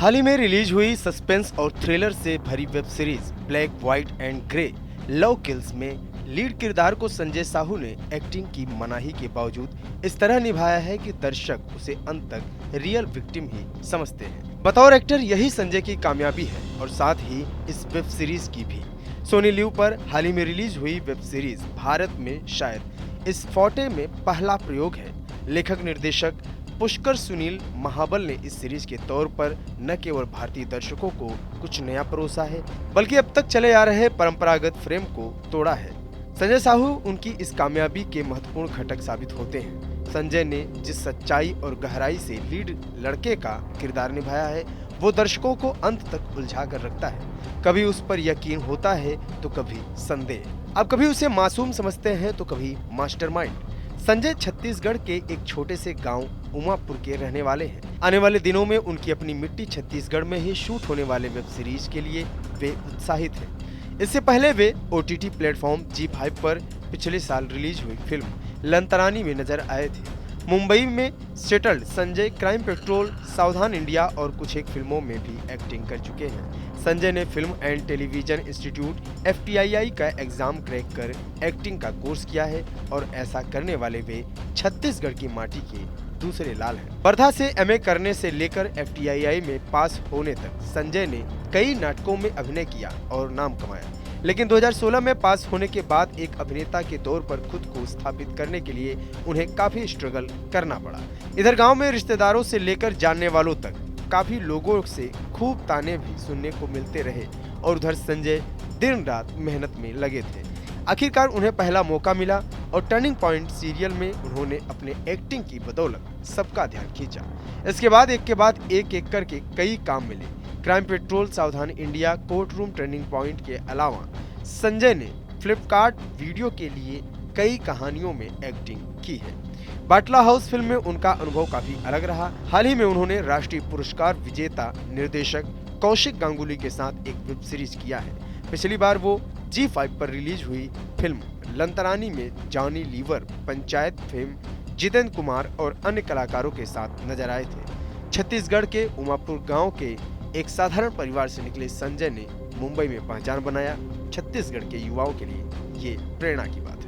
हाल ही में रिलीज हुई सस्पेंस और थ्रिलर से भरी web series black white and grey love kills में लीड किरदार को संजय साहू ने एक्टिंग की मनाही के बावजूद इस तरह निभाया है कि दर्शक उसे अंत तक रियल विक्टिम ही समझते हैं। बतौर एक्टर यही संजय की कामयाबी है और साथ ही इस वेब सीरीज की भी। सोनी लिव पर हाल ही में रिलीज हुई वेब सीरीज भारत में शायद इस फौटे में पहला प्रयोग है। लेखक निर्देशक पुष्कर सुनील महाबल ने इस सीरीज के तौर पर न केवल भारतीय दर्शकों को कुछ नया परोसा है, बल्कि अब तक चले आ रहे परंपरागत फ्रेम को तोड़ा है। संजय साहू उनकी इस कामयाबी के महत्वपूर्ण घटक साबित होते हैं। संजय ने जिस सच्चाई और गहराई से लीड लड़के का किरदार निभाया है, वो दर्शकों को अंत तक उलझा कर रखता है। कभी उस पर यकीन होता है तो कभी संदेह। अब कभी उसे मासूम समझते हैं तो कभी मास्टरमाइंड। संजय छत्तीसगढ़ के एक छोटे से गांव उमापुर के रहने वाले हैं। आने वाले दिनों में उनकी अपनी मिट्टी छत्तीसगढ़ में ही शूट होने वाले वेब सीरीज के लिए वे उत्साहित हैं। इससे पहले वे OTT प्लेटफॉर्म G5 पर पिछले साल रिलीज हुई फिल्म लंतरानी में नजर आए थे। मुंबई में सेटल्ड संजय क्राइम पेट्रोल, सावधान इंडिया और कुछ एक फिल्मों में भी एक्टिंग कर चुके हैं। संजय ने film and television institute FTII का एग्जाम क्रैक कर एक्टिंग का कोर्स किया है और ऐसा करने वाले वे छत्तीसगढ़ की माटी के दूसरे लाल हैं। वर्धा से MA करने से लेकर FTII में पास होने तक संजय ने कई नाटकों में अभिनय किया और नाम कमाया, लेकिन 2016 में पास होने के बाद एक अभिनेता के तौर पर खुद को स्थापित करने के लिए उन्हें काफी स्ट्रगल करना पड़ा। इधर गांव में रिश्तेदारों से लेकर जानने वालों तक काफी लोगों से खूब ताने भी सुनने को मिलते रहे और उधर संजय दिन रात मेहनत में लगे थे। आखिरकार उन्हें पहला मौका मिला और टर्निंग पॉइंट सीरियल में उन्होंने अपने एक्टिंग की बदौलत सबका ध्यान खींचा। इसके बाद एक के बाद एक करके कई काम मिले। क्राइम पेट्रोल, सावधान India, court room, turning point के अलावा संजय ने फ्लिपकार्ट वीडियो के लिए कई कहानियों में एक्टिंग की है। बाटला हाउस फिल्म में उनका अनुभव काफी अलग रहा। हाल ही में उन्होंने राष्ट्रीय पुरस्कार विजेता निर्देशक कौशिक गांगुली के साथ एक वेब सीरीज किया है। पिछली बार वो G5 पर रिलीज हुई फिल्म लंतरानी में जॉनी लीवर, पंचायत फेम, जितेंद्र कुमार और अन्य कलाकारों के साथ नजर आए थे। छत्तीसगढ़ के उमापुर गांव के एक साधारण परिवार से निकले संजय ने मुंबई में पहचान बनाया। छत्तीसगढ़ के युवाओं के लिए ये प्रेरणा की बात।